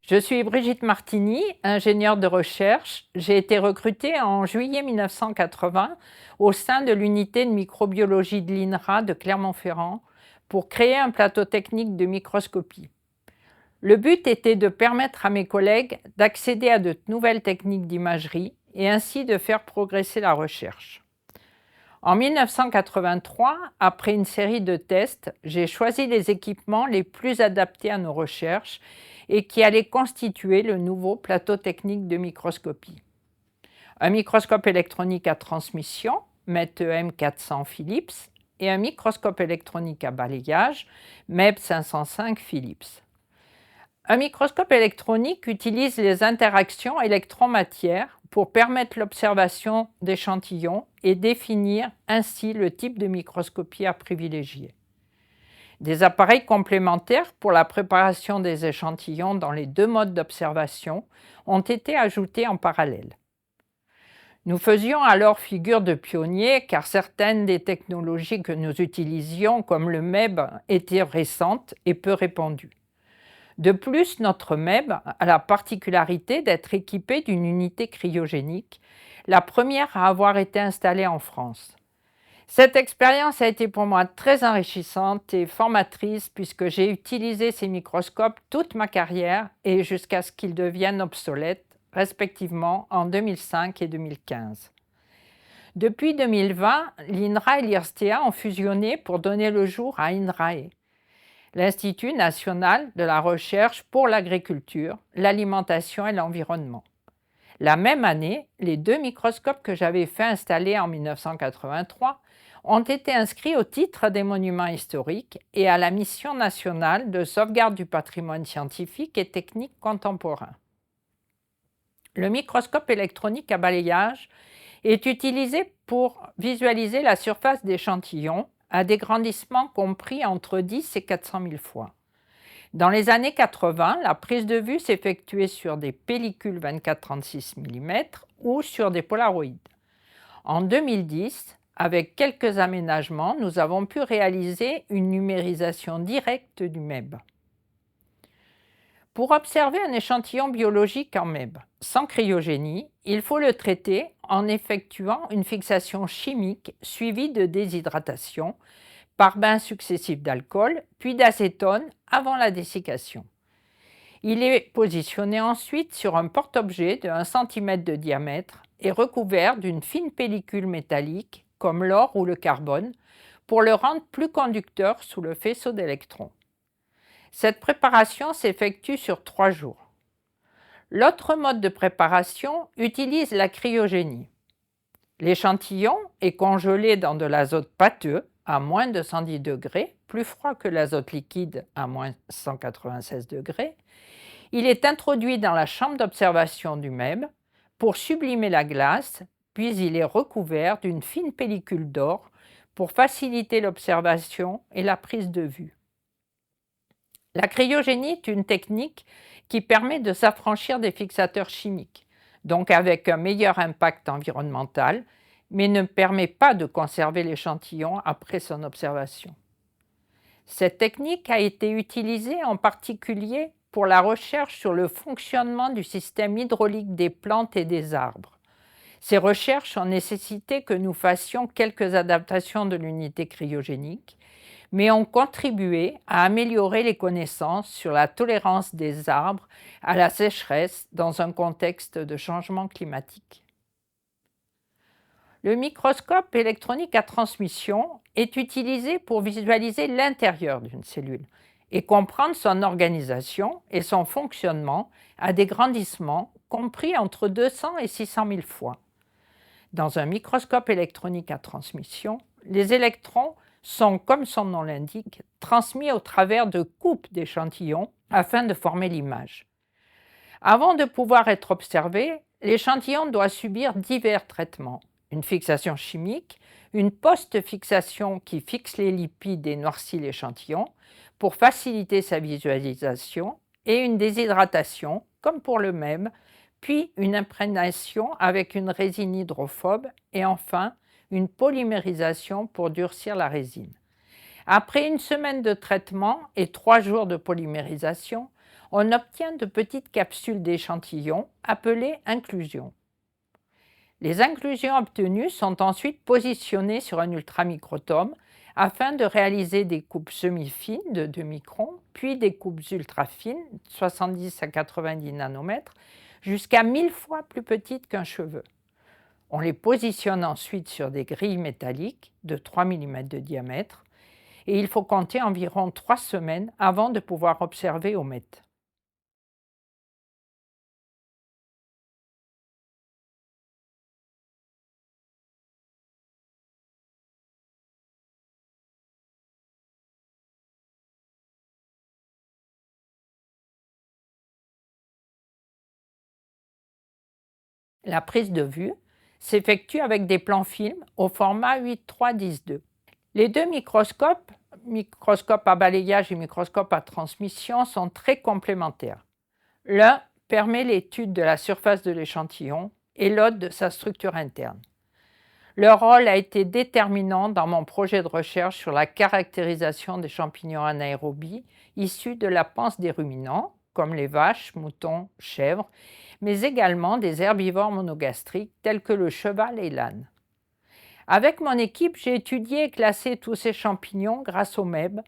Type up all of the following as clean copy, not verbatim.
Je suis Brigitte Martini, ingénieure de recherche. J'ai été recrutée en juillet 1980 au sein de l'unité de microbiologie de l'INRA de Clermont-Ferrand pour créer un plateau technique de microscopie. Le but était de permettre à mes collègues d'accéder à de nouvelles techniques d'imagerie et ainsi de faire progresser la recherche. En 1983, après une série de tests, j'ai choisi les équipements les plus adaptés à nos recherches et qui allaient constituer le nouveau plateau technique de microscopie. Un microscope électronique à transmission, METEM 400 Philips, et un microscope électronique à balayage, MEB 505 Philips. Un microscope électronique utilise les interactions électron-matière pour permettre l'observation d'échantillons et définir ainsi le type de microscopie à privilégier. Des appareils complémentaires pour la préparation des échantillons dans les deux modes d'observation ont été ajoutés en parallèle. Nous faisions alors figure de pionniers car certaines des technologies que nous utilisions, comme le MEB, étaient récentes et peu répandues. De plus, notre MEB a la particularité d'être équipé d'une unité cryogénique, la première à avoir été installée en France. Cette expérience a été pour moi très enrichissante et formatrice puisque j'ai utilisé ces microscopes toute ma carrière et jusqu'à ce qu'ils deviennent obsolètes, respectivement en 2005 et 2015. Depuis 2020, l'INRA et l'IRSTEA ont fusionné pour donner le jour à INRAE, l'Institut national de la recherche pour l'agriculture, l'alimentation et l'environnement. La même année, les deux microscopes que j'avais fait installer en 1983 ont été inscrits au titre des monuments historiques et à la mission nationale de sauvegarde du patrimoine scientifique et technique contemporain. Le microscope électronique à balayage est utilisé pour visualiser la surface d'échantillons à des grandissements compris entre 10 et 400 000 fois. Dans les années 80, la prise de vue s'effectuait sur des pellicules 24-36 mm ou sur des polaroïdes. En 2010, avec quelques aménagements, nous avons pu réaliser une numérisation directe du MEB. Pour observer un échantillon biologique en MEB sans cryogénie, il faut le traiter en effectuant une fixation chimique suivie de déshydratation par bains successifs d'alcool, puis d'acétone avant la dessiccation. Il est positionné ensuite sur un porte-objet de 1 cm de diamètre et recouvert d'une fine pellicule métallique, comme l'or ou le carbone, pour le rendre plus conducteur sous le faisceau d'électrons. Cette préparation s'effectue sur 3 jours. L'autre mode de préparation utilise la cryogénie. L'échantillon est congelé dans de l'azote pâteux à moins de 110 degrés, plus froid que l'azote liquide à moins 196 degrés. Il est introduit dans la chambre d'observation du MEB pour sublimer la glace, puis il est recouvert d'une fine pellicule d'or pour faciliter l'observation et la prise de vue. La cryogénie est une technique qui permet de s'affranchir des fixateurs chimiques, donc avec un meilleur impact environnemental, mais ne permet pas de conserver l'échantillon après son observation. Cette technique a été utilisée en particulier pour la recherche sur le fonctionnement du système hydraulique des plantes et des arbres. Ces recherches ont nécessité que nous fassions quelques adaptations de l'unité cryogénique, mais ont contribué à améliorer les connaissances sur la tolérance des arbres à la sécheresse dans un contexte de changement climatique. Le microscope électronique à transmission est utilisé pour visualiser l'intérieur d'une cellule et comprendre son organisation et son fonctionnement à des grandissements compris entre 200 et 600 000 fois. Dans un microscope électronique à transmission, les électrons sont, comme son nom l'indique, transmis au travers de coupes d'échantillons afin de former l'image. Avant de pouvoir être observé, l'échantillon doit subir divers traitements. Une fixation chimique, une post-fixation qui fixe les lipides et noircit l'échantillon pour faciliter sa visualisation, et une déshydratation, comme pour le MEB, puis une imprégnation avec une résine hydrophobe et enfin une polymérisation pour durcir la résine. Après une semaine de traitement et 3 jours de polymérisation, on obtient de petites capsules d'échantillons appelées inclusions. Les inclusions obtenues sont ensuite positionnées sur un ultramicrotome afin de réaliser des coupes semi-fines de 2 microns, puis des coupes ultra-fines, 70 à 90 nanomètres, jusqu'à 1000 fois plus petites qu'un cheveu. On les positionne ensuite sur des grilles métalliques de 3 mm de diamètre et il faut compter environ 3 semaines avant de pouvoir observer au MET. La prise de vue s'effectue avec des plans films au format 8.3-10.2. Les deux microscopes, microscope à balayage et microscope à transmission, sont très complémentaires. L'un permet l'étude de la surface de l'échantillon et l'autre de sa structure interne. Leur rôle a été déterminant dans mon projet de recherche sur la caractérisation des champignons anaérobies issus de la panse des ruminants, comme les vaches, moutons, chèvres, mais également des herbivores monogastriques tels que le cheval et l'âne. Avec mon équipe, j'ai étudié et classé tous ces champignons grâce au MEB,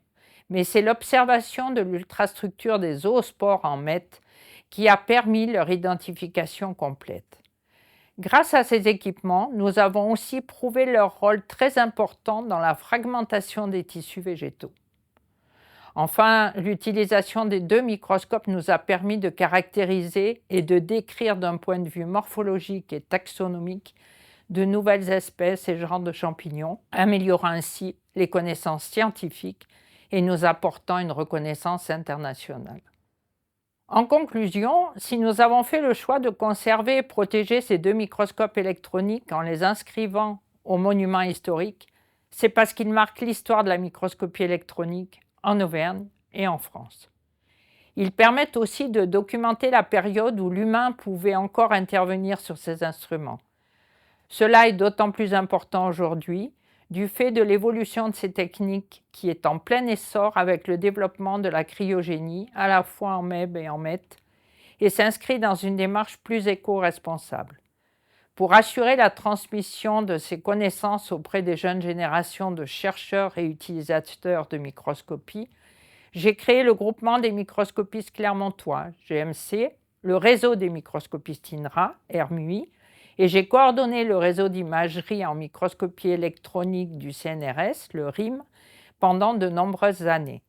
mais c'est l'observation de l'ultrastructure des zoospores en MET qui a permis leur identification complète. Grâce à ces équipements, nous avons aussi prouvé leur rôle très important dans la fragmentation des tissus végétaux. Enfin, l'utilisation des deux microscopes nous a permis de caractériser et de décrire d'un point de vue morphologique et taxonomique de nouvelles espèces et genres de champignons, améliorant ainsi les connaissances scientifiques et nous apportant une reconnaissance internationale. En conclusion, si nous avons fait le choix de conserver et protéger ces deux microscopes électroniques en les inscrivant au monument historique, c'est parce qu'ils marquent l'histoire de la microscopie électronique en Auvergne et en France. Ils permettent aussi de documenter la période où l'humain pouvait encore intervenir sur ces instruments. Cela est d'autant plus important aujourd'hui du fait de l'évolution de ces techniques qui est en plein essor avec le développement de la cryogénie, à la fois en MEB et en MET, et s'inscrit dans une démarche plus éco-responsable. Pour assurer la transmission de ces connaissances auprès des jeunes générations de chercheurs et utilisateurs de microscopie, j'ai créé le groupement des microscopistes clermontois, GMC, le réseau des microscopistes INRA, RMUI, et j'ai coordonné le réseau d'imagerie en microscopie électronique du CNRS, le RIM, pendant de nombreuses années.